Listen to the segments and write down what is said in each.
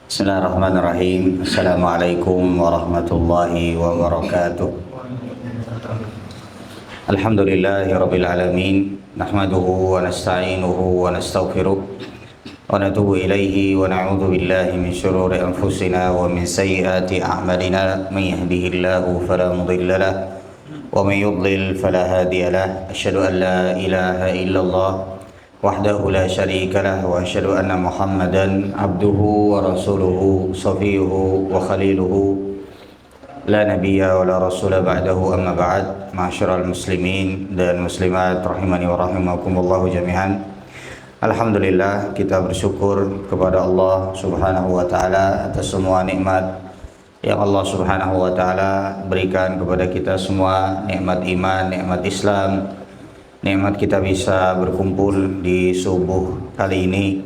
Bismillahirrahmanirrahim. Assalamualaikum warahmatullahi wabarakatuh. Alhamdulillahirabbil alamin. Nahmaduhu wa nasta'inuhu wa nastaghfiruh wa natubu ilaihi wa na'udzu billahi min syururi anfusina wa min sayyiati a'malina. May yahdihillahu fala mudilla lahu wa may yudlil fala hadiya lahu. Asyhadu an la ilaha illallah wahdahu la syarika lah wa asyhadu anna Muhammadan abduhu wa rasuluhu safiyuhu wa khaliluhu la nabiyya wa la rasula ba'dahu amma ba'd. Ma'asyiral muslimin dan muslimat rahimani wa rahimakumullah jami'an. Alhamdulillah, kita bersyukur kepada Allah Subhanahu wa taala atas semua nikmat yang Allah Subhanahu wa taala berikan kepada kita semua, nikmat iman, nikmat Islam, nikmat kita bisa berkumpul di subuh kali ini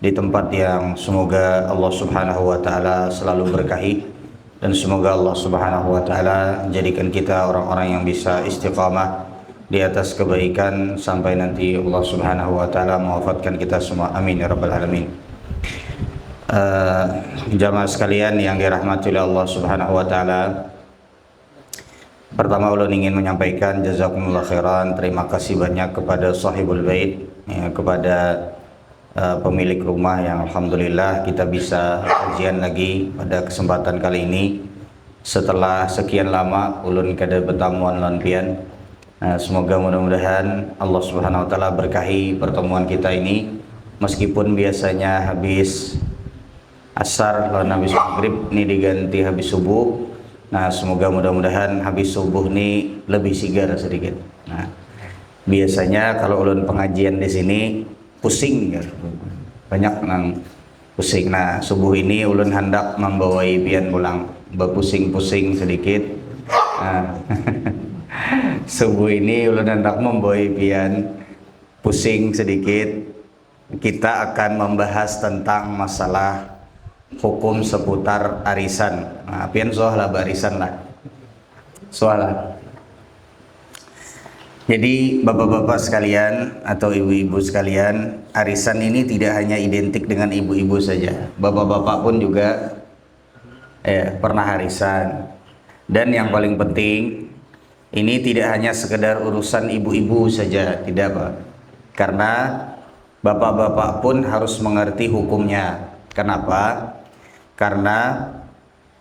di tempat yang semoga Allah Subhanahu wa taala selalu berkahi, dan semoga Allah Subhanahu wa taala jadikan kita orang-orang yang bisa istiqamah di atas kebaikan sampai nanti Allah Subhanahu wa taala mewafatkan kita semua. Amin ya rabbal alamin. Jamaah sekalian yang dirahmati oleh Allah Subhanahu wa taala, pertama ulun ingin menyampaikan jazakumullah khairan, terima kasih banyak kepada sahibul bait, ya, kepada pemilik rumah yang alhamdulillah kita bisa kajian lagi pada kesempatan kali ini setelah sekian lama ulun kada bertamuan lan pian. Semoga mudah-mudahan Allah Subhanahu wa taala berkahi pertemuan kita ini, meskipun biasanya habis asar lan habis maghrib ini diganti habis subuh. Nah, semoga mudah-mudahan habis subuh ini lebih sigar sedikit. Nah, biasanya kalau ulun pengajian di sini pusing ya. Banyak nang pusing. Nah, subuh ini ulun hendak membawai pian pulang, berpusing-pusing sedikit. Nah, subuh ini ulun hendak membawai pian pusing sedikit. Kita akan membahas tentang masalah hukum seputar arisan. Nah, pian soal arisan lah. Soal. Jadi bapak-bapak sekalian atau ibu-ibu sekalian, arisan ini tidak hanya identik dengan ibu-ibu saja. Bapak-bapak pun juga pernah arisan. Dan yang paling penting, ini tidak hanya sekedar urusan ibu-ibu saja, tidak Pak. Karena bapak-bapak pun harus mengerti hukumnya. Kenapa? Karena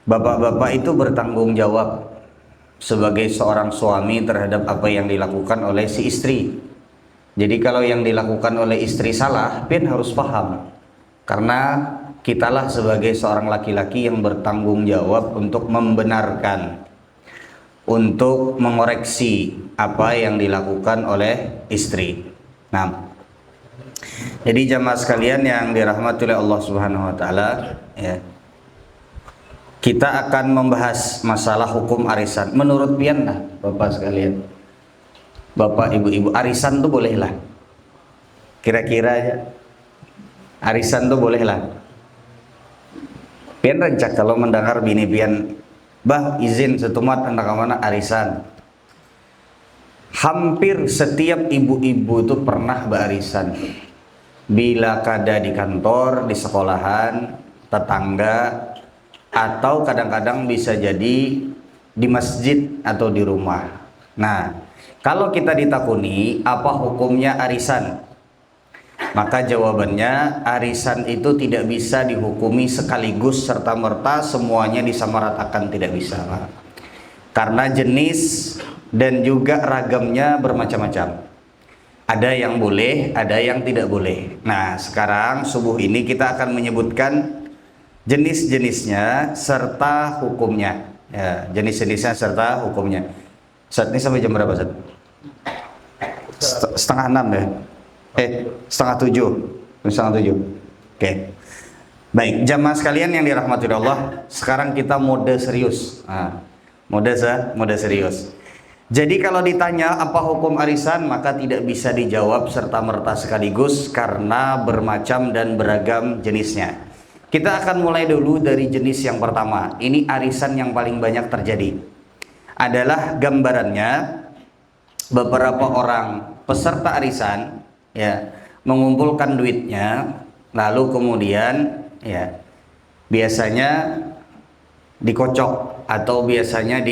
bapak-bapak itu bertanggung jawab sebagai seorang suami terhadap apa yang dilakukan oleh si istri. Jadi kalau yang dilakukan oleh istri salah, pian harus paham. Karena kitalah sebagai seorang laki-laki yang bertanggung jawab untuk membenarkan, untuk mengoreksi apa yang dilakukan oleh istri. Nah, jadi jamaah sekalian yang dirahmati oleh Allah Subhanahu wa taala, ya. Kita akan membahas masalah hukum arisan. Menurut pian lah, Bapak sekalian, Bapak, Ibu-ibu, arisan tuh boleh lah? Kira-kira aja, arisan tuh boleh lah? Pian rancak kalau mendengar bini pian, bah izin setumat hendak mana arisan. Hampir setiap ibu-ibu itu pernah berarisan. Bila kada di kantor, di sekolahan, tetangga, atau kadang-kadang bisa jadi di masjid atau di rumah. Nah, kalau kita ditakuni apa hukumnya arisan, maka jawabannya arisan itu tidak bisa dihukumi sekaligus serta-merta semuanya disamaratakan, tidak bisa Pak. Karena jenis dan juga ragamnya bermacam-macam. Ada yang boleh, ada yang tidak boleh. Nah, sekarang subuh ini kita akan menyebutkan jenis-jenisnya serta hukumnya. Ya, jenis-jenisnya serta hukumnya. Saat ini sampai jam berapa, Ustaz? Setengah 6 ya? Setengah 7. Setengah 7. Oke. Baik, jamaah sekalian yang dirahmati Allah, sekarang kita mode serius. Nah, mode serius. Jadi kalau ditanya apa hukum arisan, maka tidak bisa dijawab serta-merta sekaligus karena bermacam dan beragam jenisnya. Kita akan mulai dulu dari jenis yang pertama. Ini arisan yang paling banyak terjadi. Adalah gambarannya beberapa orang peserta arisan ya mengumpulkan duitnya, lalu kemudian ya biasanya dikocok atau biasanya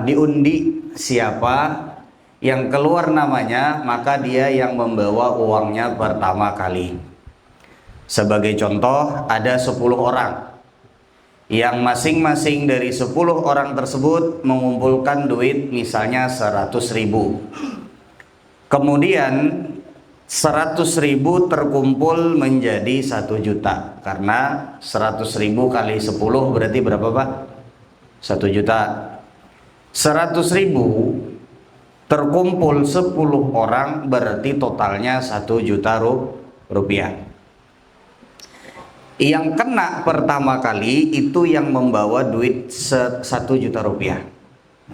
diundi. Siapa yang keluar namanya, maka dia yang membawa uangnya pertama kali. Sebagai contoh, ada 10 orang yang masing-masing dari 10 orang tersebut mengumpulkan duit misalnya 100.000. Kemudian 100.000 terkumpul menjadi 1 juta, karena 100.000 kali 10 berarti berapa Pak? 1 juta. 100.000 terkumpul 10 orang berarti totalnya 1 juta rupiah. Yang kena pertama kali itu yang membawa duit 1 juta rupiah.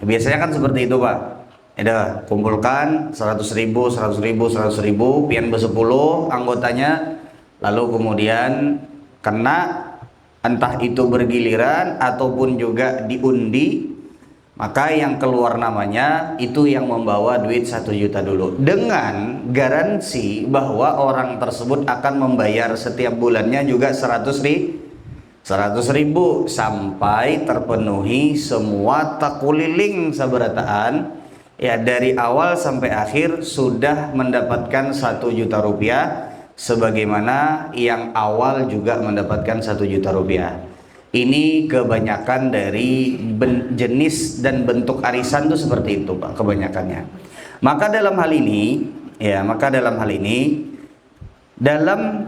Biasanya kan seperti itu Pak. Ada kumpulkan 100.000, 100.000, 100.000, pian ber-10 anggotanya, lalu kemudian kena, entah itu bergiliran ataupun juga diundi, maka yang keluar namanya itu yang membawa duit 1 juta dulu, dengan garansi bahwa orang tersebut akan membayar setiap bulannya juga 100.000 sampai terpenuhi semua takuliling sabarataan. Ya, dari awal sampai akhir sudah mendapatkan 1 juta rupiah, sebagaimana yang awal juga mendapatkan 1 juta rupiah. Ini kebanyakan dari jenis dan bentuk arisan itu seperti itu Pak, kebanyakannya. Maka dalam hal ini, dalam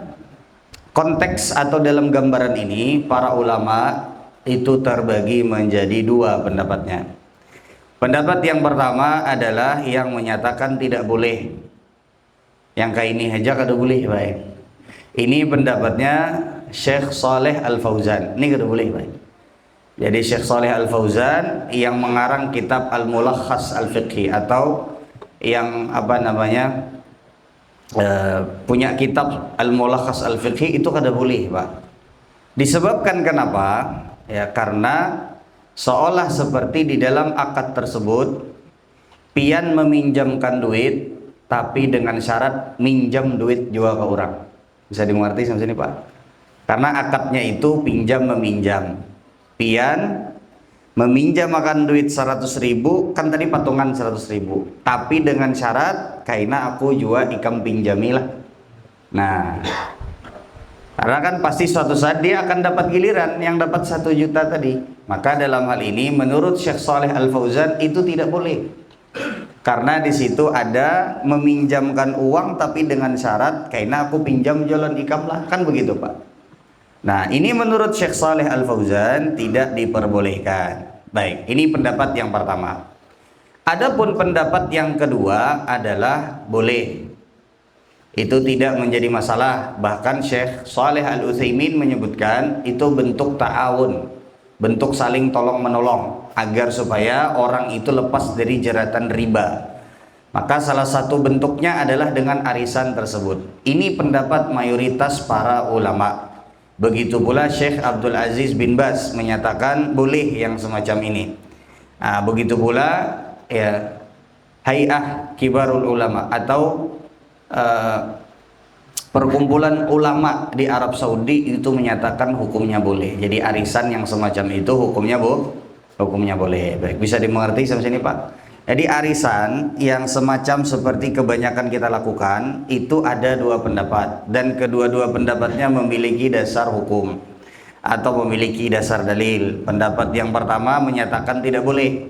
konteks atau dalam gambaran ini, para ulama itu terbagi menjadi 2 pendapatnya. Pendapat yang pertama adalah yang menyatakan tidak boleh. Yang kayak ini aja kada boleh, baik. Ini pendapatnya Syekh Saleh Al-Fauzan. Ini kada boleh, baik. Jadi Syekh Saleh Al-Fauzan yang mengarang kitab Al-Mulakhas Al-Fiqhi, atau yang punya kitab Al-Mulakhas Al-Fiqhi, itu kada boleh, Pak. Disebabkan kenapa? Ya, karena seolah seperti di dalam akad tersebut pian meminjamkan duit, tapi dengan syarat minjam duit juga ke orang. Bisa dimengerti sampai sini Pak? Karena akadnya itu pinjam meminjam. Pian meminjam akan duit 100.000, kan tadi patungan 100.000, tapi dengan syarat kaina aku juga ikam pinjamilah. Nah, karena kan pasti suatu saat dia akan dapat giliran yang dapat 1 juta tadi. Maka dalam hal ini menurut Syekh Saleh Al-Fauzan itu tidak boleh. Karena di situ ada meminjamkan uang tapi dengan syarat kaina aku pinjam jalan ikam lah, kan begitu Pak. Nah, ini menurut Syekh Saleh Al-Fauzan tidak diperbolehkan. Baik, ini pendapat yang pertama. Adapun pendapat yang kedua adalah boleh. Itu tidak menjadi masalah. Bahkan Syekh Saleh Al-Utsaimin menyebutkan itu bentuk ta'awun, bentuk saling tolong menolong, agar supaya orang itu lepas dari jeratan riba. Maka salah satu bentuknya adalah dengan arisan tersebut. Ini pendapat mayoritas para ulama. Begitu pula Syekh Abdul Aziz bin Baz menyatakan boleh yang semacam ini. Nah, begitu pula ya Hay'ah Kibarul Ulama, atau perkumpulan ulama di Arab Saudi itu menyatakan hukumnya boleh. Jadi arisan yang semacam itu hukumnya boleh. Baik, bisa dimengerti sampai sini Pak? Jadi arisan yang semacam seperti kebanyakan kita lakukan itu ada 2 pendapat, dan kedua-dua pendapatnya memiliki dasar hukum atau memiliki dasar dalil. Pendapat yang pertama menyatakan tidak boleh.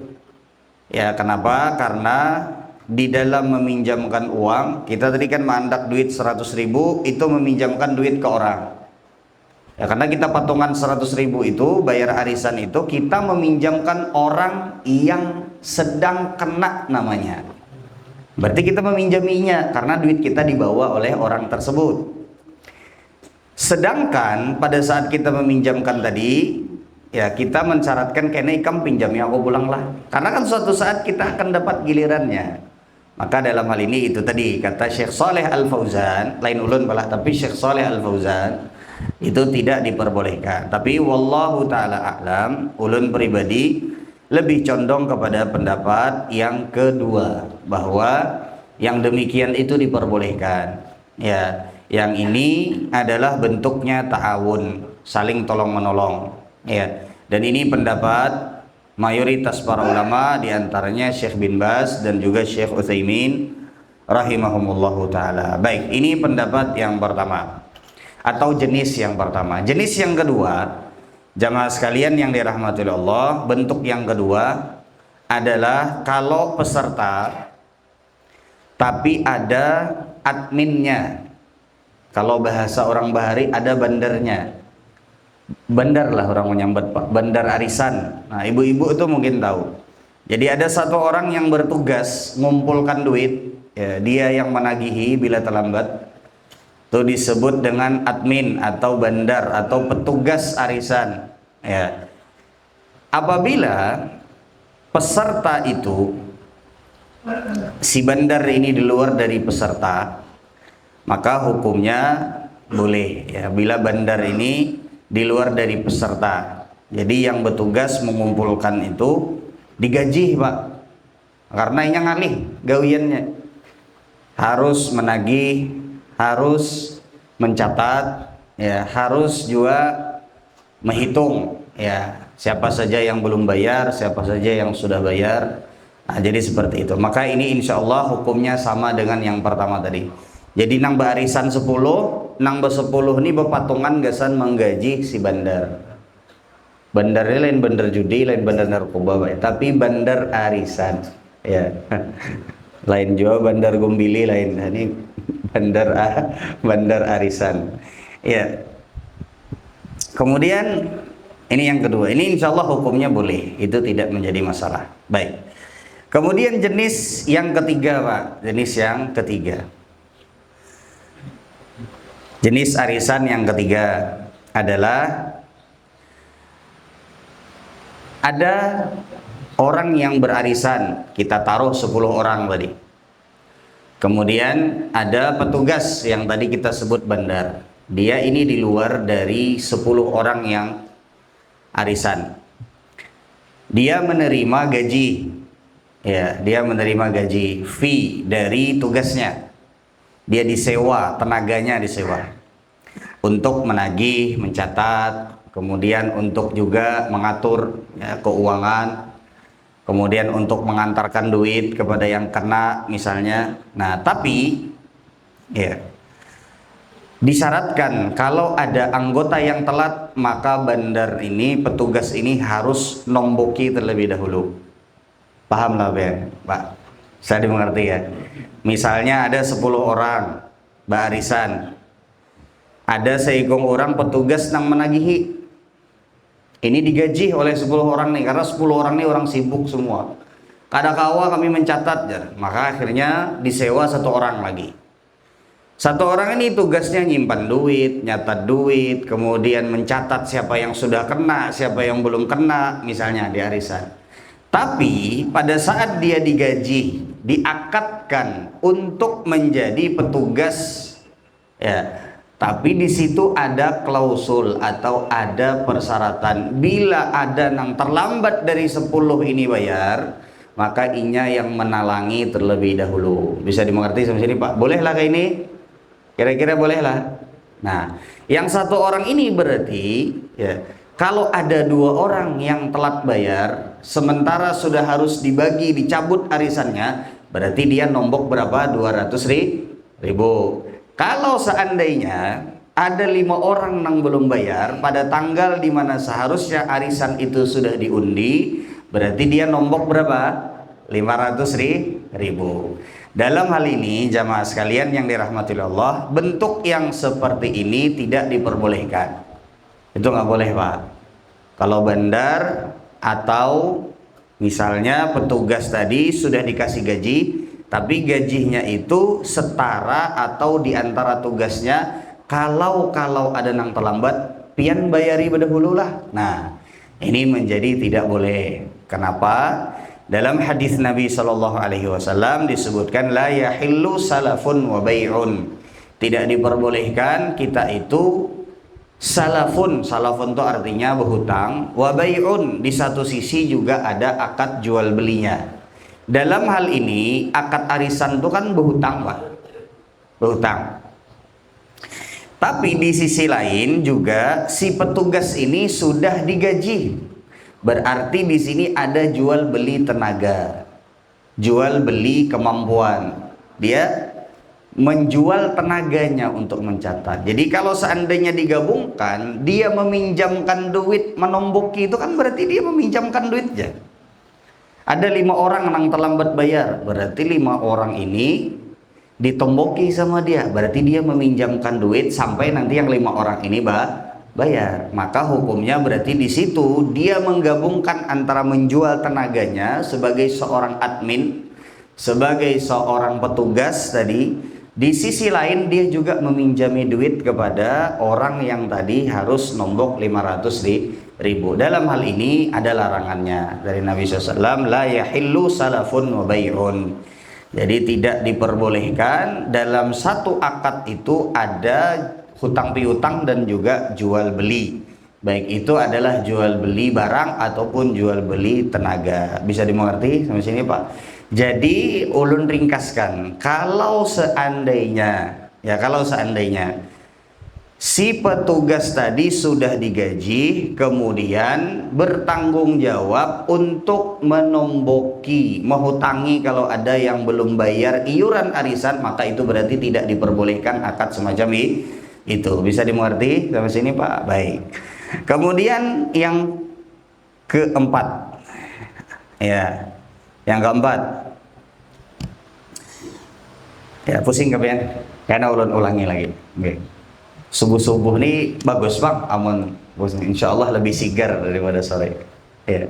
Ya, kenapa? Karena di dalam meminjamkan uang, kita tadi kan mandak duit 100.000, itu meminjamkan duit ke orang. Ya, karena kita patungan 100.000 itu, bayar arisan itu, kita meminjamkan orang yang sedang kena namanya. Berarti kita meminjaminya, karena duit kita dibawa oleh orang tersebut. Sedangkan pada saat kita meminjamkan tadi, ya kita mensyaratkan kena ikam pinjamnya aku pulang lah. Karena kan suatu saat kita akan dapat gilirannya. Maka dalam hal ini itu tadi kata Syekh Saleh Al-Fauzan, lain ulun balah, tapi Syekh Saleh Al-Fauzan itu tidak diperbolehkan. Tapi wallahu taala a'lam, ulun pribadi lebih condong kepada pendapat yang kedua, bahwa yang demikian itu diperbolehkan. Ya, yang ini adalah bentuknya ta'awun. saling tolong menolong. Ya, dan ini pendapat mayoritas para ulama, diantaranya Syekh bin Baz dan juga Syekh Utsaimin rahimahumullahu taala. Baik, ini pendapat yang pertama atau jenis yang pertama. Jenis yang kedua, jamaah sekalian yang dirahmati Allah, bentuk yang kedua adalah kalau peserta tapi ada adminnya. Kalau bahasa orang Bahari ada bandarnya. Bandar lah orang menyambat Pak, bandar arisan. Nah, ibu-ibu itu mungkin tahu. Jadi ada satu orang yang bertugas mengumpulkan duit, ya, dia yang menagihi bila terlambat. Itu disebut dengan admin atau bandar atau petugas arisan. Ya. Apabila peserta itu, si bandar ini di luar dari peserta, maka hukumnya boleh, ya, bila bandar ini di luar dari peserta. Jadi yang bertugas mengumpulkan itu digaji Pak, karena ini ngalih gawiannya, harus menagih, harus mencatat, ya, harus juga menghitung, ya, siapa saja yang belum bayar, siapa saja yang sudah bayar. Nah, jadi seperti itu. Maka ini insya Allah hukumnya sama dengan yang pertama tadi. Jadi nang barisan 10, nang be-10 ini berpatungan gasan menggaji si bandar. Bandar ini lain bandar judi, lain bandar narkoba, Pak. Tapi bandar arisan, ya. Lain juga bandar gombili, lain. Ini bandar arisan. Ya. Kemudian ini yang kedua. Ini insya Allah hukumnya boleh. Itu tidak menjadi masalah. Baik. Kemudian jenis yang ketiga, Pak. Jenis yang ketiga. Jenis arisan yang ketiga adalah ada orang yang berarisan, kita taruh 10 orang tadi. Kemudian ada petugas yang tadi kita sebut bandar. Dia ini di luar dari 10 orang yang arisan. Dia menerima gaji. Ya, dia menerima gaji, fee dari tugasnya. Dia disewa, tenaganya disewa untuk menagih, mencatat, kemudian untuk juga mengatur, ya, keuangan, kemudian untuk mengantarkan duit kepada yang kena misalnya. Nah, tapi ya, disyaratkan kalau ada anggota yang telat, maka bandar ini, petugas ini harus nomboki terlebih dahulu. Paham lah Pak? Saya dimengerti ya. Misalnya ada 10 orang barisan, ada seikung orang petugas nang menagihi. Ini digaji oleh 10 orang nih, karena 10 orang nih orang sibuk semua. Kadakawa kami mencatat, ya. Maka akhirnya disewa 1 orang lagi. 1 orang ini tugasnya nyimpan duit, nyatat duit, kemudian mencatat siapa yang sudah kena, siapa yang belum kena, misalnya di arisan. Tapi pada saat dia digaji, diakadkan untuk menjadi petugas, ya. Tapi di situ ada klausul atau ada persyaratan. Bila ada yang terlambat dari 10 ini bayar, maka inya yang menalangi terlebih dahulu. Bisa dimengerti sampai sini Pak? Bolehlah kayak ini? Kira-kira bolehlah. Nah, yang 1 orang ini berarti, ya, kalau ada 2 orang yang telat bayar, sementara sudah harus dibagi, dicabut arisannya, berarti dia nombok berapa? 200.000. Kalau seandainya ada 5 orang yang belum bayar pada tanggal di mana seharusnya arisan itu sudah diundi, berarti dia nombok berapa? 500.000. Dalam hal ini jamaah sekalian yang dirahmati Allah, bentuk yang seperti ini tidak diperbolehkan. Itu nggak boleh Pak. Kalau bandar atau misalnya petugas tadi sudah dikasih gaji, tapi gajinya itu setara atau diantara tugasnya, kalau ada yang terlambat, pian bayari berdahulu lah. Nah, ini menjadi tidak boleh. Kenapa? Dalam hadis Nabi Shallallahu Alaihi Wasallam disebutkan la yahillu salafun wa bai'un. Tidak diperbolehkan kita itu salafun itu artinya berhutang, wa bai'un di satu sisi juga ada akad jual belinya. Dalam hal ini akad arisan itu kan berhutang Pak, berhutang. Tapi di sisi lain juga si petugas ini sudah digaji. Berarti di sini ada jual beli tenaga, jual beli kemampuan. Dia menjual tenaganya untuk mencatat. Jadi kalau seandainya digabungkan, dia meminjamkan duit menomboki, itu kan berarti dia meminjamkan duitnya. Ada 5 orang yang terlambat bayar, berarti 5 orang ini ditomboki sama dia, berarti dia meminjamkan duit sampai nanti yang 5 orang ini bayar. Maka hukumnya berarti di situ dia menggabungkan antara menjual tenaganya sebagai seorang admin, sebagai seorang petugas tadi. Di sisi lain dia juga meminjami duit kepada orang yang tadi harus nombok 500.000. Dalam hal ini ada larangannya dari Nabi SAW, la yahillu salafun wa bai'un. Jadi tidak diperbolehkan dalam satu akad itu ada hutang piutang dan juga jual beli. Baik itu adalah jual beli barang ataupun jual beli tenaga. Bisa dimengerti sampai sini Pak? Jadi ulun ringkaskan, kalau seandainya si petugas tadi sudah digaji, kemudian bertanggung jawab untuk menomboki, menghutangi kalau ada yang belum bayar iuran arisan, maka itu berarti tidak diperbolehkan akad semacam itu. Bisa dimengerti sampai sini Pak? Baik. Kemudian yang keempat, ya, yang keempat, ya pusing kepian, karena ulun ulangi lagi. Okay. Subuh-subuh ini bagus Bang, amun insya Allah lebih sigar daripada sore. Ya.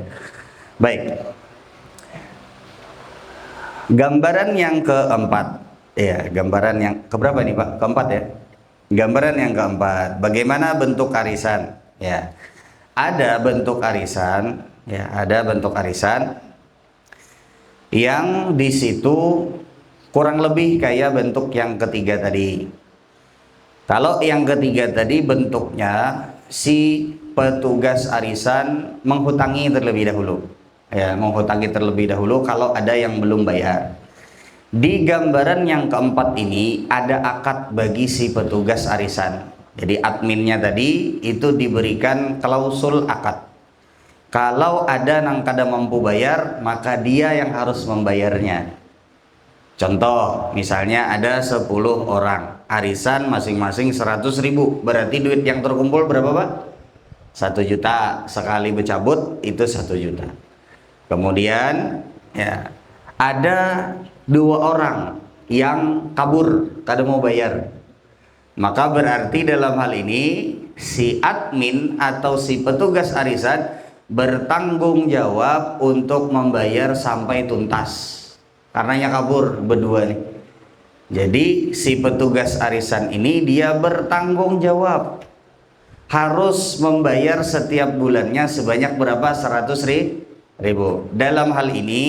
Baik. Gambaran yang keempat, ya, gambaran yang keberapa nih Pak? Keempat ya. Gambaran yang keempat, bagaimana bentuk arisan? Ya, ada bentuk arisan, ya, ada bentuk arisan yang di situ kurang lebih kayak bentuk yang ketiga tadi. Kalau yang ketiga tadi bentuknya si petugas arisan menghutangi terlebih dahulu, ya, menghutangi terlebih dahulu kalau ada yang belum bayar. Di gambaran yang keempat ini ada akad bagi si petugas arisan. Jadi adminnya tadi itu diberikan klausul akad. Kalau ada yang kada mampu bayar, maka dia yang harus membayarnya. Contoh, misalnya ada 10 orang, arisan masing-masing 100.000, berarti duit yang terkumpul berapa Pak? 1 juta, sekali bercabut itu 1 juta. Kemudian ya, ada 2 orang yang kabur, kada mau bayar. Maka berarti dalam hal ini si admin atau si petugas arisan bertanggung jawab untuk membayar sampai tuntas. Karenanya kabur berdua nih. Jadi si petugas arisan ini dia bertanggung jawab harus membayar setiap bulannya sebanyak berapa? 100.000. Dalam hal ini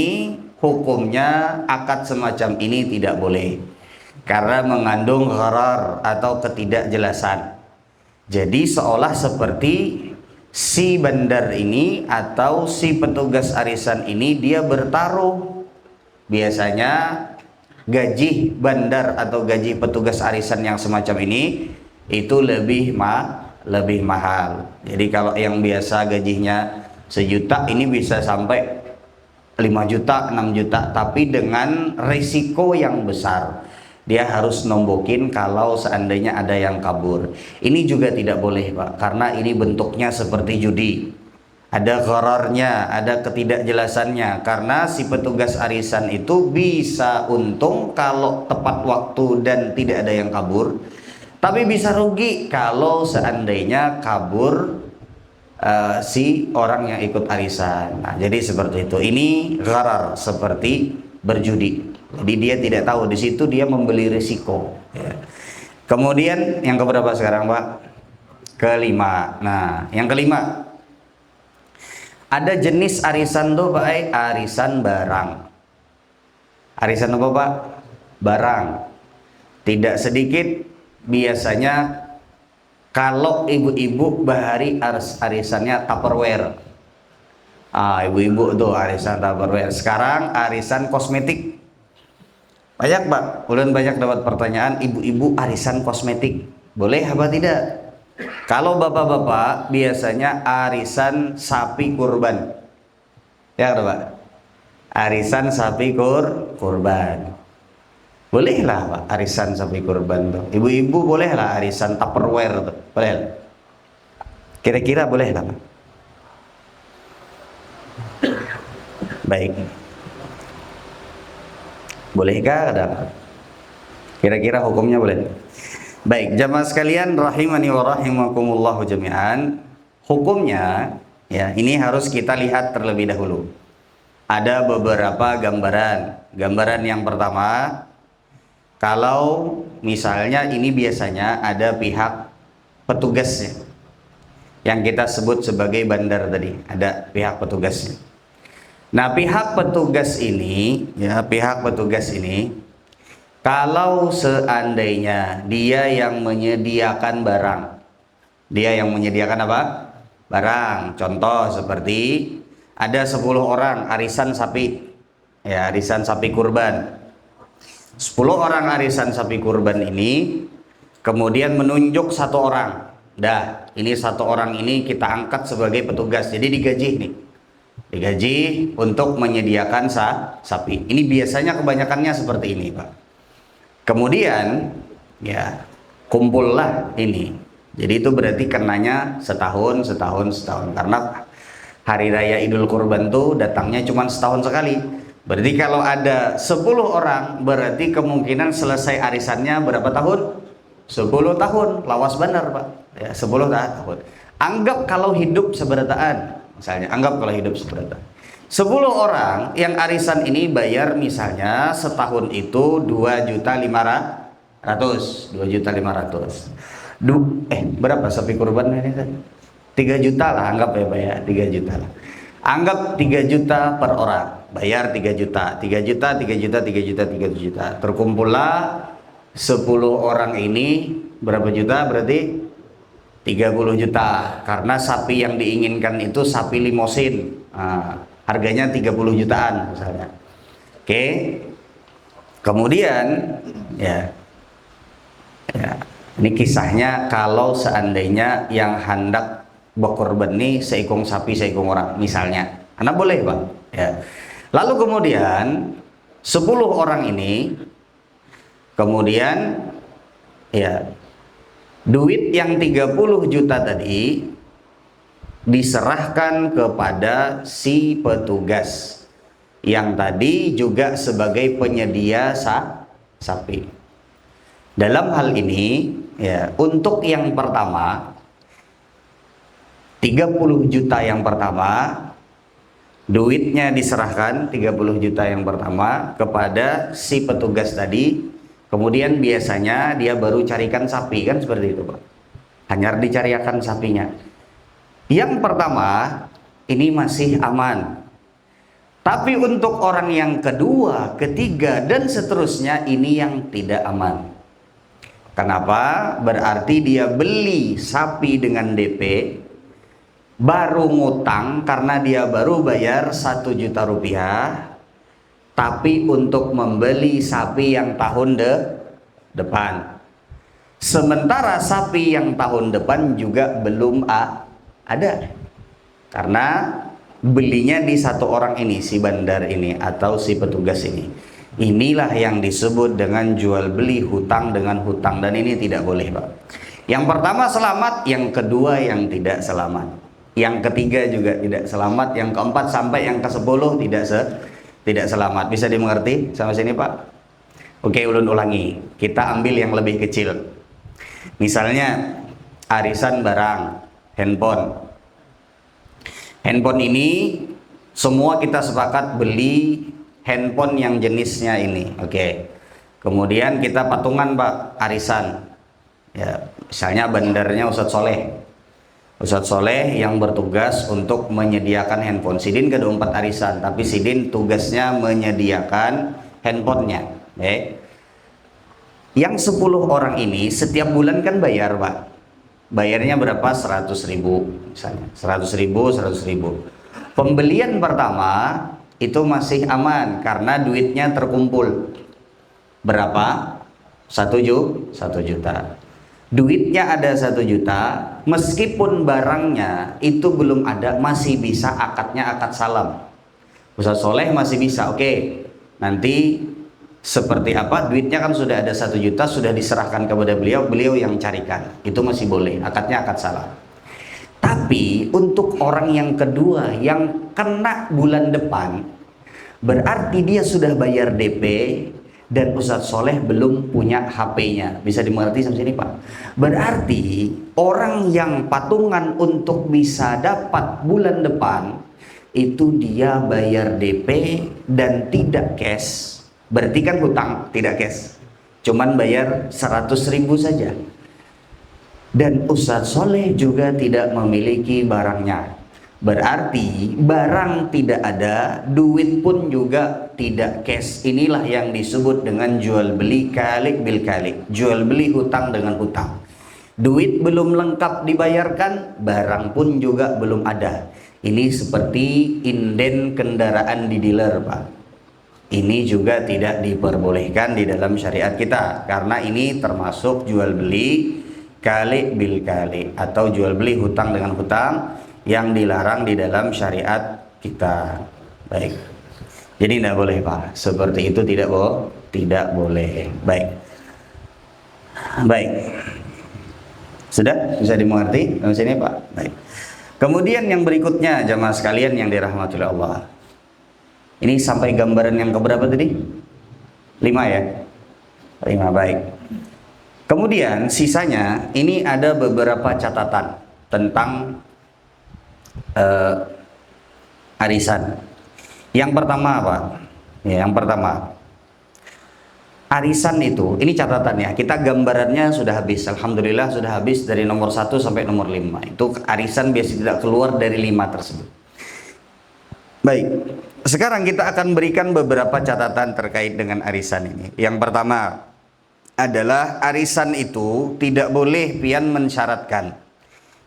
hukumnya akad semacam ini tidak boleh karena mengandung gharar atau ketidakjelasan. Jadi seolah seperti si bandar ini atau si petugas arisan ini dia bertaruh. Biasanya gaji bandar atau gaji petugas arisan yang semacam ini itu lebih mahal. Jadi kalau yang biasa gajinya 1 juta ini bisa sampai 5 juta, 6 juta, tapi dengan risiko yang besar. Dia harus nombokin kalau seandainya ada yang kabur. Ini juga tidak boleh Pak, karena ini bentuknya seperti judi. Ada ghararnya, ada ketidakjelasannya, karena si petugas arisan itu bisa untung kalau tepat waktu dan tidak ada yang kabur, tapi bisa rugi kalau seandainya kabur si orang yang ikut arisan. Nah, jadi seperti itu. Ini gharar, seperti berjudi. Jadi dia tidak tahu, di situ dia membeli risiko. Ya. Kemudian yang keberapa sekarang Pak? Kelima. Nah, yang kelima, ada jenis arisan tuh Pak, arisan barang. Arisan apa Pak? Barang. Tidak sedikit biasanya kalau ibu-ibu bahari arisannya Tupperware. Ibu-ibu tuh arisan Tupperware. Sekarang arisan kosmetik. Banyak Pak, ulun banyak dapat pertanyaan ibu-ibu arisan kosmetik. Boleh apa tidak? Kalau bapak-bapak biasanya arisan sapi kurban. Ya kan Pak? Arisan sapi kurban. Bolehlah Pak arisan sapi kurban tuh. Ibu-ibu bolehlah arisan Tupperware tuh. Boleh. Kira-kira boleh lah Pak. Baik. Bolehkah ada? Kira-kira hukumnya boleh? Baik, jamaah sekalian rahimani wa rahimakumullahu jami'an. Hukumnya ya, ini harus kita lihat terlebih dahulu. Ada beberapa gambaran. Gambaran yang pertama, kalau misalnya ini biasanya ada pihak petugasnya yang kita sebut sebagai bandar tadi, ada pihak petugasnya. Nah, pihak petugas ini kalau seandainya dia yang menyediakan barang, dia yang menyediakan apa? Barang. Contoh seperti ada 10 orang arisan sapi, ya arisan sapi kurban. 10 orang arisan sapi kurban ini kemudian menunjuk 1 orang. Dah, ini 1 orang ini kita angkat sebagai petugas. Jadi digaji nih. Digaji untuk menyediakan sapi. Ini biasanya kebanyakannya seperti ini, Pak. Kemudian ya kumpullah ini. Jadi itu berarti kenanya setahun karena hari raya Idul Kurban tuh datangnya cuma setahun sekali. Berarti kalau ada 10 orang berarti kemungkinan selesai arisannya berapa tahun? 10 tahun. Lawas benar Pak ya, 10 tahun. Anggap kalau hidup seberataan, misalnya anggap kalau hidup seberataan 10 orang yang arisan ini bayar misalnya setahun itu 2.500.000. Berapa sapi kurban ini kan? 3 juta lah anggap ya Pak ya, 3 juta lah. Anggap 3 juta per orang, bayar 3 juta. Terkumpullah 10 orang ini berapa juta? Berarti 30 juta. Karena sapi yang diinginkan itu sapi limosin. Nah, harganya 30 jutaan misalnya. Oke. Kemudian ya ini kisahnya kalau seandainya yang hendak berkorban nih seikung sapi seikung orang misalnya. Karena boleh Pak ya. Lalu kemudian 10 orang ini kemudian ya duit yang 30 juta tadi diserahkan kepada si petugas yang tadi juga sebagai penyedia sapi. Dalam hal ini ya, untuk yang pertama 30 juta yang pertama duitnya diserahkan 30 juta yang pertama kepada si petugas tadi. Kemudian biasanya dia baru carikan sapi kan seperti itu Pak. Hanya dicarikan sapinya. Yang pertama ini masih aman. Tapi untuk orang yang kedua, ketiga dan seterusnya ini yang tidak aman. Kenapa? Berarti dia beli sapi dengan DP, baru ngutang karena dia baru bayar 1 juta rupiah, tapi untuk membeli sapi yang tahun depan. Sementara sapi yang tahun depan juga belum ada, karena belinya di 1 orang ini, si bandar ini atau si petugas ini. Inilah yang disebut dengan jual beli hutang dengan hutang, dan ini tidak boleh Pak. Yang pertama selamat, yang kedua yang tidak selamat, yang ketiga juga tidak selamat, yang keempat sampai yang ke-10 tidak selamat. Bisa dimengerti sampai sini Pak? Oke, ulun ulangi. Kita ambil yang lebih kecil. Misalnya arisan barang handphone ini semua kita sepakat beli handphone yang jenisnya ini. Oke. Kemudian kita patungan Pak arisan. Ya, misalnya bandarnya Ustadz Soleh yang bertugas untuk menyediakan handphone. Sidin ke 24 arisan, tapi Sidin tugasnya menyediakan handphonenya. Yang 10 orang ini setiap bulan kan bayar Pak. Bayarnya berapa? 100.000 misalnya. 100.000. Pembelian pertama itu masih aman karena duitnya terkumpul. Berapa? 1 juta. duitnya ada 1 juta, meskipun barangnya itu belum ada, masih bisa akadnya akad salam. Ustaz Soleh masih bisa, oke, nanti seperti apa, duitnya kan sudah ada 1 juta, sudah diserahkan kepada beliau, beliau yang carikan, itu masih boleh, akadnya akad salam. Tapi untuk orang yang kedua yang kena bulan depan, berarti dia sudah bayar DP dan Ustadz Soleh belum punya HP-nya. Bisa dimengerti sampai sini Pak? Berarti orang yang patungan untuk bisa dapat bulan depan itu dia bayar DP dan tidak cash. Berarti kan hutang, tidak cash. Cuman bayar 100.000 saja. Dan Ustadz Soleh juga tidak memiliki barangnya. Berarti barang tidak ada, duit pun juga tidak cash. Inilah yang disebut dengan jual beli kalik bil kalik. Jual beli hutang dengan hutang. Duit belum lengkap dibayarkan, barang pun juga belum ada. Ini seperti inden kendaraan di dealer Pak. Ini juga tidak diperbolehkan di dalam syariat kita. Karena ini termasuk jual beli kalik bil kalik atau jual beli hutang dengan hutang yang dilarang di dalam syariat kita. Baik. Jadi tidak boleh Pak. Seperti itu tidak boleh. Baik. Baik. Sudah bisa dimengerti sampai sini Pak? Baik. Kemudian yang berikutnya jamaah sekalian yang dirahmati oleh Allah. Ini sampai gambaran yang keberapa tadi? 5 ya? 5, baik. Kemudian sisanya ini ada beberapa catatan tentang arisan. Yang pertama apa? Ya, yang pertama, arisan itu, ini catatannya, kita gambarannya sudah habis. Alhamdulillah sudah habis dari nomor 1 sampai nomor 5. Itu arisan biasanya tidak keluar dari 5 tersebut. Baik, sekarang kita akan berikan beberapa catatan terkait dengan arisan ini. Yang pertama adalah arisan itu tidak boleh pian mensyaratkan.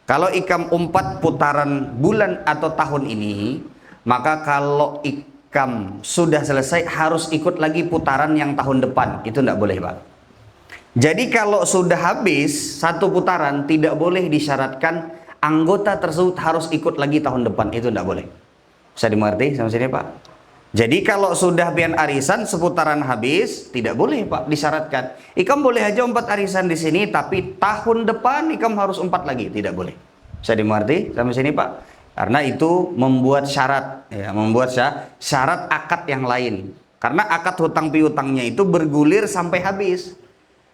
Kalau ikam 4 putaran bulan atau tahun ini, maka kalau ikam sudah selesai harus ikut lagi putaran yang tahun depan. Itu tidak boleh Pak. Jadi kalau sudah habis 1 putaran, tidak boleh disyaratkan anggota tersebut harus ikut lagi tahun depan. Itu tidak boleh. Bisa dimengerti sama sini Pak? Jadi kalau sudah pian arisan seputaran habis, tidak boleh Pak disyaratkan. Ikam boleh aja 4 arisan di sini, tapi tahun depan ikam harus 4 lagi, tidak boleh. Bisa dimengerti sampai sini Pak? Karena itu membuat syarat, ya, membuat syarat akad yang lain. Karena akad hutang piutangnya itu bergulir sampai habis.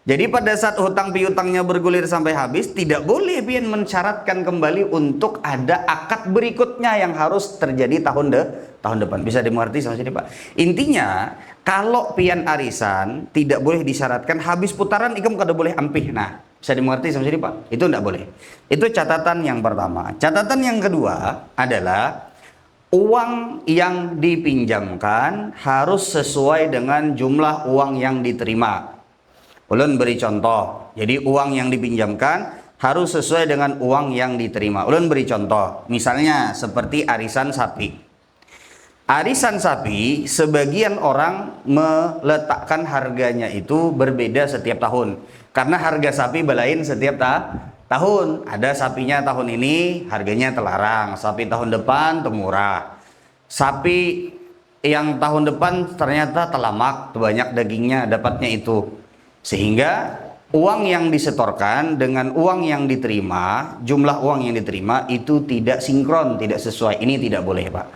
Jadi pada saat hutang piutangnya bergulir sampai habis, tidak boleh pian mensyaratkan kembali untuk ada akad berikutnya yang harus terjadi tahun depan. Bisa dimengerti sama sini Pak? Intinya, kalau pian arisan tidak boleh disyaratkan habis putaran ikam kada boleh ampih. Nah, bisa dimengerti sama sini Pak? Itu tidak boleh. Itu catatan yang pertama. Catatan yang kedua adalah uang yang dipinjamkan harus sesuai dengan jumlah uang yang diterima. Ulun beri contoh. Jadi uang yang dipinjamkan harus sesuai dengan uang yang diterima. Ulun beri contoh. Misalnya seperti arisan sapi. Arisan sapi, sebagian orang meletakkan harganya itu berbeda setiap tahun. Karena harga sapi belain setiap tahun. Ada sapinya tahun ini harganya terlarang. Sapi tahun depan temurah. Sapi yang tahun depan ternyata telamak, banyak dagingnya, dapatnya itu. Sehingga uang yang disetorkan dengan uang yang diterima, jumlah uang yang diterima itu tidak sinkron, tidak sesuai. Ini tidak boleh Pak.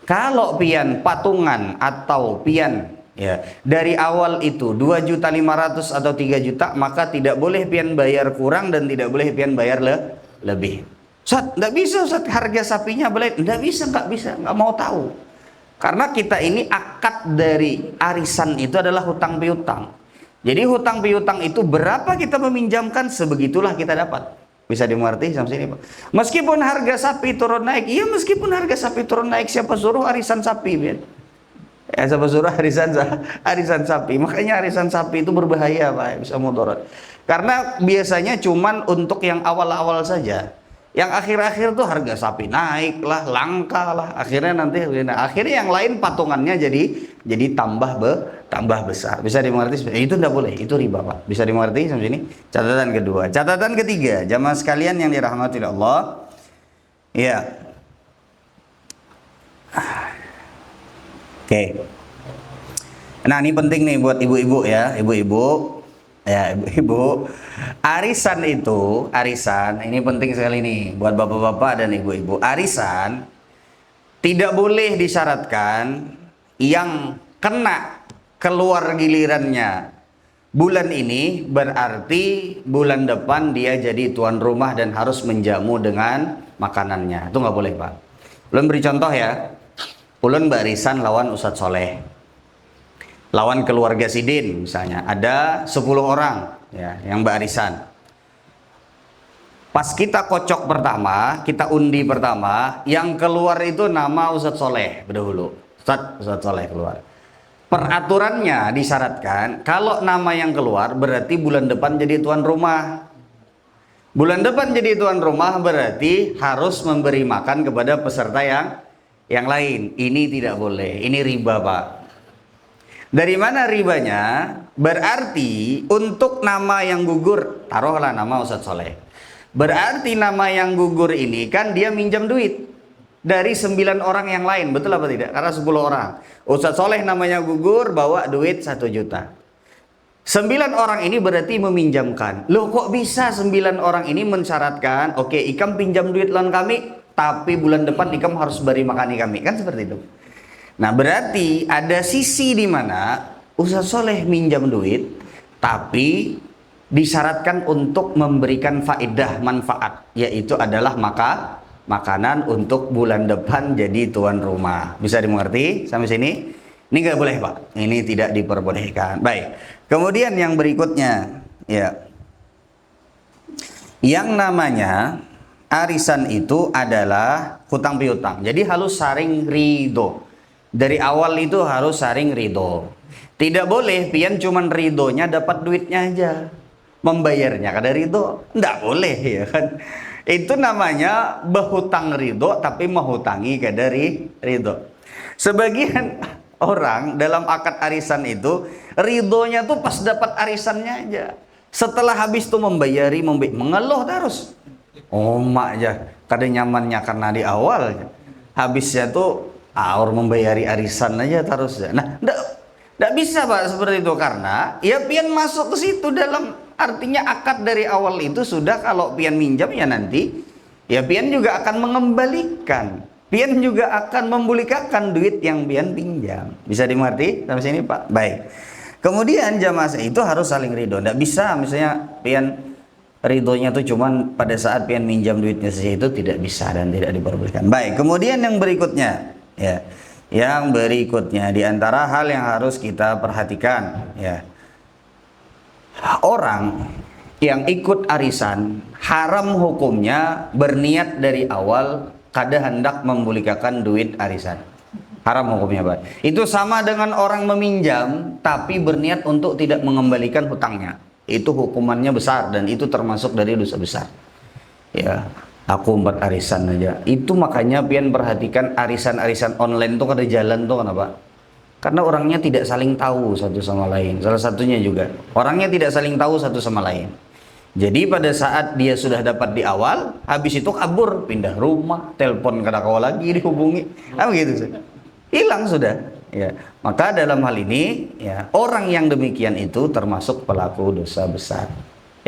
Kalau pian patungan atau pian ya dari awal itu 2.500.000 atau 3 juta, maka tidak boleh pian bayar kurang dan tidak boleh pian bayar lebih. Ustaz, nggak bisa Ustaz, harga sapinya boleh? Nggak bisa, nggak mau tahu. Karena kita ini akad dari arisan itu adalah hutang piutang. Jadi hutang piutang itu berapa kita meminjamkan, sebegitulah kita dapat. Bisa dimengerti sampai sini Pak? Meskipun harga sapi turun naik, iya meskipun harga sapi turun naik, siapa suruh arisan sapi? Ya, siapa suruh arisan sapi? Makanya arisan sapi itu berbahaya Pak, bisa mudarat. Karena biasanya cuman untuk yang awal-awal saja. Yang akhir-akhir tuh harga sapi naik lah, langka lah. Akhirnya yang lain patungannya jadi tambah besar. Bisa dimengerti? Itu tidak boleh, itu riba, Pak. Bisa dimengerti sampai sini? Catatan kedua. Catatan ketiga, jamaah sekalian yang dirahmati Allah. Ya. Oke. Nah, ini penting nih buat ibu-ibu ya, ibu-ibu. Ya, ibu-ibu, arisan ini penting sekali nih buat bapak-bapak dan ibu-ibu. Arisan tidak boleh disyaratkan yang kena keluar gilirannya bulan ini berarti bulan depan dia jadi tuan rumah dan harus menjamu dengan makanannya. Itu nggak boleh, Pak. Ulun beri contoh ya. Ulun barisan lawan Ustadz Soleh. Lawan keluarga Sidin misalnya, ada 10 orang ya yang barisan. Pas kita kocok pertama, kita undi pertama, yang keluar itu nama Ustadz Soleh berdahulu. Ustadz Soleh keluar. Peraturannya disyaratkan kalau nama yang keluar berarti bulan depan jadi tuan rumah. Bulan depan jadi tuan rumah berarti harus memberi makan kepada peserta yang lain. Ini tidak boleh. Ini riba, Pak. Dari mana ribanya? Berarti untuk nama yang gugur, taruhlah nama Ustadz Soleh. Berarti nama yang gugur ini kan dia minjam duit dari 9 orang yang lain, betul apa tidak? Karena 10 orang. Ustadz Soleh namanya gugur, bawa duit 1 juta. 9 orang ini berarti meminjamkan. Loh, kok bisa 9 orang ini mensyaratkan, oke, Ikam pinjam duit lawan kami, tapi bulan depan Ikam harus beri makan kami. Kan seperti itu. Nah, berarti ada sisi di mana Ustadz Soleh minjam duit, tapi disyaratkan untuk memberikan faedah, manfaat, yaitu adalah makanan untuk bulan depan jadi tuan rumah. Bisa dimengerti sampai sini? Ini nggak boleh, Pak. Ini tidak diperbolehkan. Baik. Kemudian yang berikutnya, ya, yang namanya arisan itu adalah hutang piutang. Jadi harus saling ridho. Dari awal itu harus saling ridho. Tidak boleh pian cuman ridhonya dapat duitnya aja, membayarnya kada ridho. Tidak boleh ya kan. Itu namanya berhutang ridho tapi menghutangi kada ridho. Sebagian orang dalam akad arisan itu ridhonya tuh pas dapat arisannya aja. Setelah habis tuh mengeluh terus. Oh mak aja kada nyamannya karena di awal. Habisnya tuh orang membayari arisan aja terus. Nah, enggak bisa, Pak, seperti itu karena ya pian masuk ke situ dalam artinya akad dari awal itu sudah kalau pian minjam ya nanti ya pian juga akan mengembalikan. Pian juga akan memulihkan duit yang pian pinjam. Bisa dimengerti sampai sini, Pak? Baik. Kemudian jamaah itu harus saling ridho. Enggak bisa misalnya pian ridhonya tuh cuman pada saat pian minjam duitnya saja, itu tidak bisa dan tidak diperbolehkan. Baik, kemudian yang berikutnya. Ya, yang berikutnya di antara hal yang harus kita perhatikan, ya, orang yang ikut arisan haram hukumnya berniat dari awal kada hendak memulihkan duit arisan. Haram hukumnya, Pak. Itu sama dengan orang meminjam tapi berniat untuk tidak mengembalikan hutangnya. Itu hukumannya besar dan itu termasuk dari dosa besar. Ya. Aku 4 arisan aja. Itu makanya pian perhatikan arisan-arisan online tuh kada jalan tuh kenapa? Karena orangnya tidak saling tahu satu sama lain. Salah satunya juga orangnya tidak saling tahu satu sama lain. Jadi pada saat dia sudah dapat di awal, habis itu kabur, pindah rumah, telepon kada kawa lagi dihubungi. Ah begitu sih. Hilang sudah. Ya. Maka dalam hal ini ya, orang yang demikian itu termasuk pelaku dosa besar.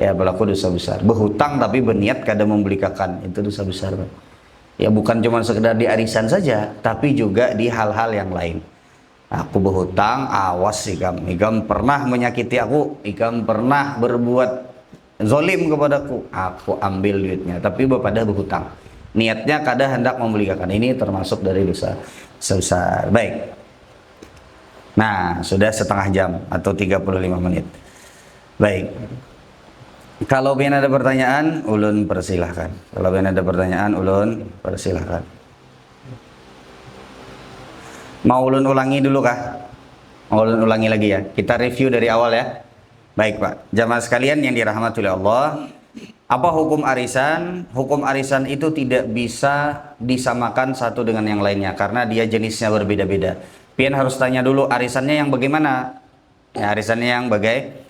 Ya, pelaku dosa besar. Berhutang tapi berniat kada membelikan, itu dosa besar. Ya, bukan cuma sekedar di arisan saja, tapi juga di hal-hal yang lain. Aku berhutang, awas Ikam pernah menyakiti aku, Ikam pernah berbuat zolim kepadaku, aku ambil duitnya, tapi pada berhutang. Niatnya kada hendak membelikan. Ini termasuk dari dosa besar. Baik. Nah, sudah setengah jam atau 35 menit. Baik. Kalau pian ada pertanyaan, ulun persilahkan. Kalau pian ada pertanyaan, ulun persilahkan. Mau ulun ulangi dulu kah? Mau ulun ulangi lagi ya? Kita review dari awal ya. Baik, Pak. Jamaah sekalian yang dirahmati oleh Allah, Apa hukum arisan? Hukum arisan itu tidak bisa disamakan satu dengan yang lainnya karena dia jenisnya berbeda-beda. Pian harus tanya dulu arisannya yang bagaimana? Ya, arisannya yang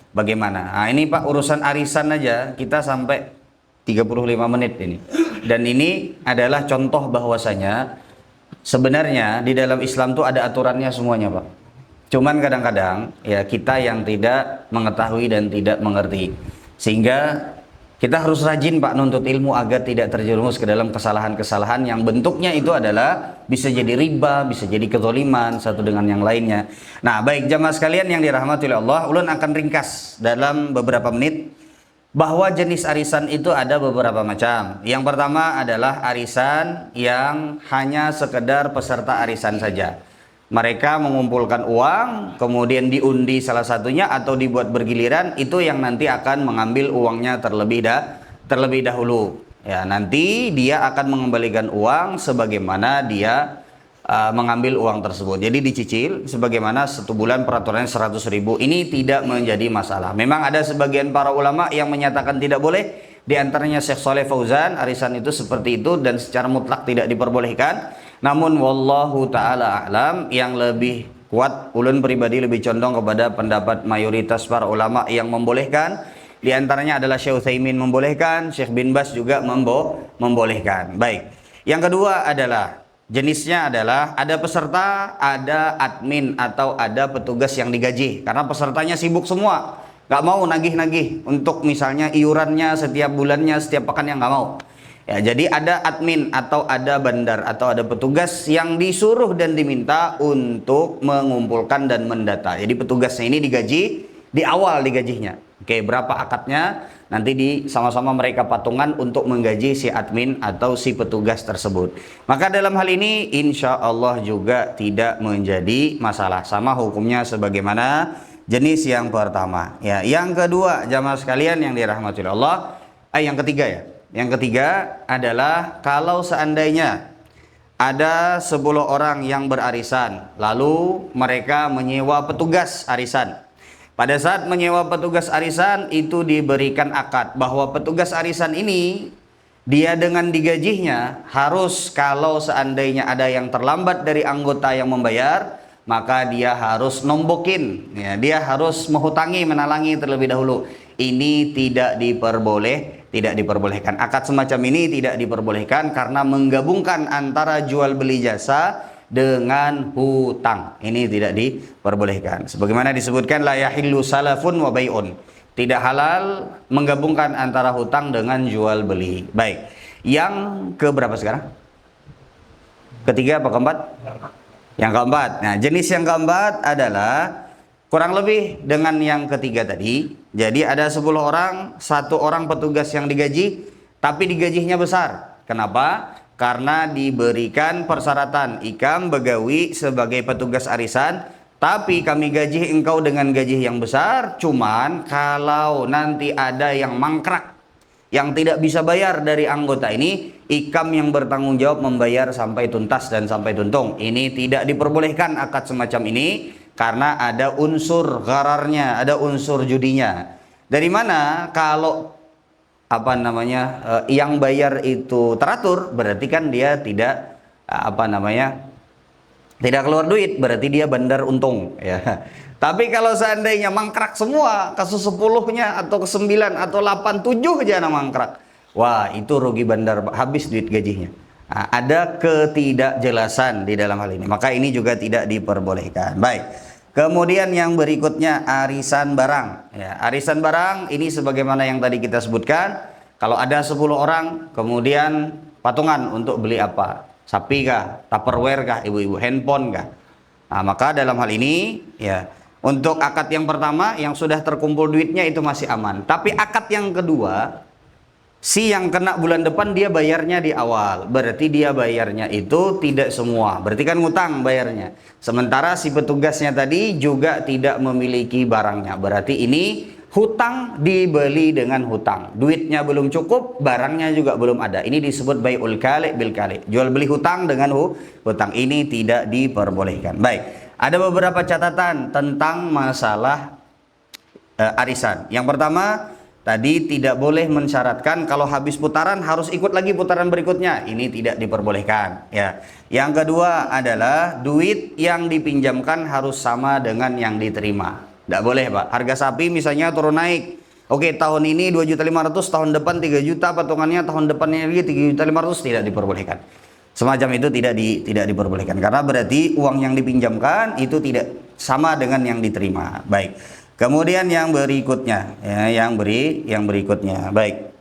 bagaimana? Nah, ini Pak, urusan arisan aja kita sampai 35 menit ini. Dan ini adalah contoh bahwasanya sebenarnya di dalam Islam tuh ada aturannya semuanya, Pak. Cuman kadang-kadang ya kita yang tidak mengetahui dan tidak mengerti. Sehingga kita harus rajin, Pak, nuntut ilmu agar tidak terjerumus ke dalam kesalahan-kesalahan yang bentuknya itu adalah bisa jadi riba, bisa jadi kezaliman satu dengan yang lainnya. Nah, baik jamaah sekalian yang dirahmati oleh Allah, ulun akan ringkas dalam beberapa menit bahwa jenis arisan itu ada beberapa macam. Yang pertama adalah arisan yang hanya sekedar peserta arisan saja. Mereka mengumpulkan uang, kemudian diundi salah satunya atau dibuat bergiliran, itu yang nanti akan mengambil uangnya terlebih dahulu. Ya, nanti dia akan mengembalikan uang sebagaimana dia mengambil uang tersebut. Jadi dicicil sebagaimana satu bulan peraturannya 100.000. Ini tidak menjadi masalah. Memang ada sebagian para ulama yang menyatakan tidak boleh. Di antaranya Syekh Shalih Fauzan, arisan itu seperti itu dan secara mutlak tidak diperbolehkan. Namun wallahu taala a'lam, yang lebih kuat ulun pribadi lebih condong kepada pendapat mayoritas para ulama yang membolehkan. Di antaranya adalah Syekh Utsaimin membolehkan, Syekh bin Bas juga membolehkan. Baik. Yang kedua adalah jenisnya adalah ada peserta, ada admin atau ada petugas yang digaji. Karena pesertanya sibuk semua, nggak mau nagih-nagih untuk misalnya iurannya setiap bulannya, setiap pekan yang nggak mau. Ya, jadi ada admin atau ada bandar atau ada petugas yang disuruh dan diminta untuk mengumpulkan dan mendata. Jadi petugasnya ini digaji di awal digajinya. Oke, berapa akadnya? Nanti sama-sama mereka patungan untuk menggaji si admin atau si petugas tersebut. Maka dalam hal ini insya Allah juga tidak menjadi masalah. Sama hukumnya sebagaimana jenis yang pertama. Ya, yang kedua jamaah sekalian yang dirahmati Allah, yang ketiga ya. Yang ketiga adalah kalau seandainya ada 10 orang yang berarisan, lalu mereka menyewa petugas arisan. Pada saat menyewa petugas arisan itu diberikan akad bahwa petugas arisan ini dia dengan digajinya harus, kalau seandainya ada yang terlambat dari anggota yang membayar, maka dia harus nombokin, ya, dia harus menghutangi, menalangi terlebih dahulu. Ini tidak diperbolehkan. Akad semacam ini tidak diperbolehkan karena menggabungkan antara jual beli jasa dengan hutang. Ini tidak diperbolehkan. Sebagaimana disebutkan la yahillu salafun wa bai'un. Tidak halal menggabungkan antara hutang dengan jual beli. Baik. Yang ke berapa sekarang? Ketiga apa keempat? Yang keempat. Nah, jenis yang keempat adalah kurang lebih dengan yang ketiga tadi. Jadi ada 10 orang, 1 orang petugas yang digaji, tapi digajinya besar. Kenapa? Karena diberikan persyaratan, ikam begawi sebagai petugas arisan, tapi kami gaji engkau dengan gaji yang besar. Cuman kalau nanti ada yang mangkrak, yang tidak bisa bayar dari anggota ini, ikam yang bertanggung jawab membayar sampai tuntas dan sampai tuntung. Ini tidak diperbolehkan akad semacam ini karena ada unsur ghararnya, ada unsur judinya. Dari mana? Kalau yang bayar itu teratur, berarti kan dia tidak tidak keluar duit, berarti dia bandar untung ya. Tapi kalau seandainya mangkrak semua, kasus 10-nya atau ke 9 atau 8, 7 aja mangkrak, wah itu rugi bandar, habis duit gajinya. Nah, ada ketidakjelasan di dalam hal ini, maka ini juga tidak diperbolehkan. Baik. Kemudian yang berikutnya arisan barang. Ya, arisan barang ini sebagaimana yang tadi kita sebutkan. Kalau ada 10 orang, kemudian patungan untuk beli apa? Sapi kah? Tupperware kah? Ibu-ibu handphone kah? Nah, maka dalam hal ini ya, untuk akad yang pertama yang sudah terkumpul duitnya itu masih aman. Tapi akad yang kedua, si yang kena bulan depan dia bayarnya di awal. Berarti dia bayarnya itu tidak semua. Berarti kan ngutang bayarnya. Sementara si petugasnya tadi juga tidak memiliki barangnya. Berarti ini hutang dibeli dengan hutang. Duitnya belum cukup, barangnya juga belum ada. Ini disebut bai'ul kali' bil kali'. Jual beli hutang dengan hutang. Ini tidak diperbolehkan. Baik. Ada beberapa catatan tentang masalah arisan. Yang pertama, Tadi tidak boleh mensyaratkan kalau habis putaran harus ikut lagi putaran berikutnya. Ini tidak diperbolehkan. Ya. Yang kedua adalah duit yang dipinjamkan harus sama dengan yang diterima. Tidak boleh, Pak. Harga sapi misalnya turun naik. Oke, tahun ini 2.500.000, tahun depan 3 juta patungannya, tahun depannya lagi 3.500.000, tidak diperbolehkan. Semacam itu tidak diperbolehkan karena berarti uang yang dipinjamkan itu tidak sama dengan yang diterima. Baik. Kemudian yang berikutnya, ya, yang berikutnya, baik.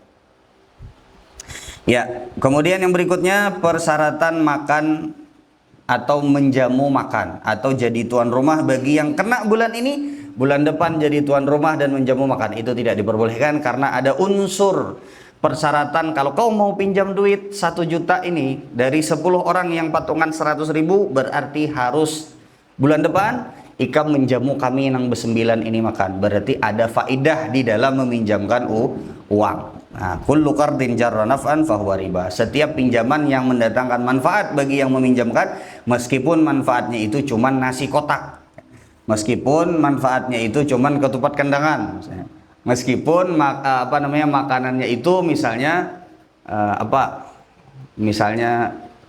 Ya, kemudian yang berikutnya persyaratan makan atau menjamu makan atau jadi tuan rumah bagi yang kena bulan ini, bulan depan jadi tuan rumah dan menjamu makan, itu tidak diperbolehkan karena ada unsur persyaratan. Kalau kau mau pinjam duit 1 juta ini dari 10 orang yang patungan 100.000, berarti harus bulan depan ikam menjamu kami yang bersembilan ini makan. Berarti ada faidah di dalam meminjamkan uang. Nah, kullu qardin jarra naf'an fahuwa riba. Setiap pinjaman yang mendatangkan manfaat bagi yang meminjamkan, meskipun manfaatnya itu cuman nasi kotak, meskipun manfaatnya itu cuman ketupat kendangan, meskipun makanannya itu misalnya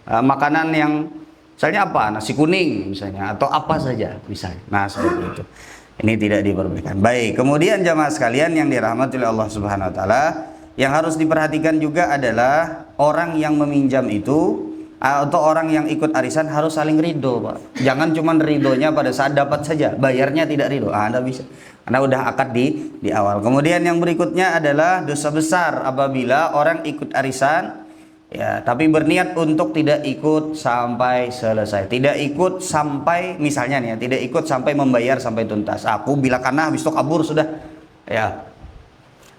makanan yang misalnya nasi kuning misalnya, atau apa saja misalnya. Nah, seperti itu. Ini tidak diperbolehkan. Baik, kemudian jamaah sekalian yang dirahmati oleh Allah Subhanahu wa taala, yang harus diperhatikan juga adalah orang yang meminjam itu atau orang yang ikut arisan harus saling ridho, Pak. Jangan cuma ridhonya pada saat dapat saja, bayarnya tidak ridho. Anda bisa. Karena udah akad di awal. Kemudian yang berikutnya adalah dosa besar apabila orang ikut arisan, ya, tapi berniat untuk tidak ikut sampai selesai. Tidak ikut sampai, misalnya nih ya, tidak ikut sampai membayar sampai tuntas. Aku bila kana habis itu kabur sudah. Ya.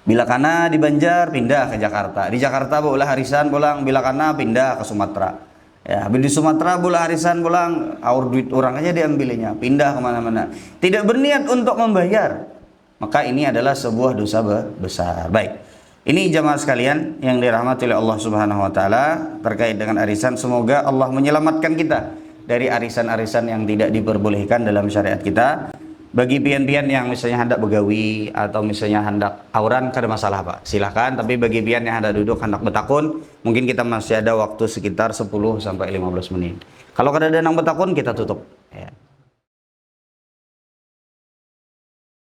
Bila kana di Banjar pindah ke Jakarta. Di Jakarta bola harisan pulang, bila kana pindah ke Sumatera. Ya, habis di Sumatera bola harisan pulang, aur duit orang aja diambilnya, pindah kemana-mana. Tidak berniat untuk membayar. Maka ini adalah sebuah dosa besar. Baik. Ini jamaah sekalian yang dirahmati oleh Allah Subhanahu wa taala terkait dengan arisan. Semoga Allah menyelamatkan kita dari arisan-arisan yang tidak diperbolehkan dalam syariat kita. Bagi pian-pian yang misalnya hendak begawi atau misalnya hendak auran, kada masalah, Pak. Silahkan, tapi bagi pian yang hendak duduk hendak betakun, mungkin kita masih ada waktu sekitar 10 sampai 15 menit. Kalau kada ada nang betakun, kita tutup, ya.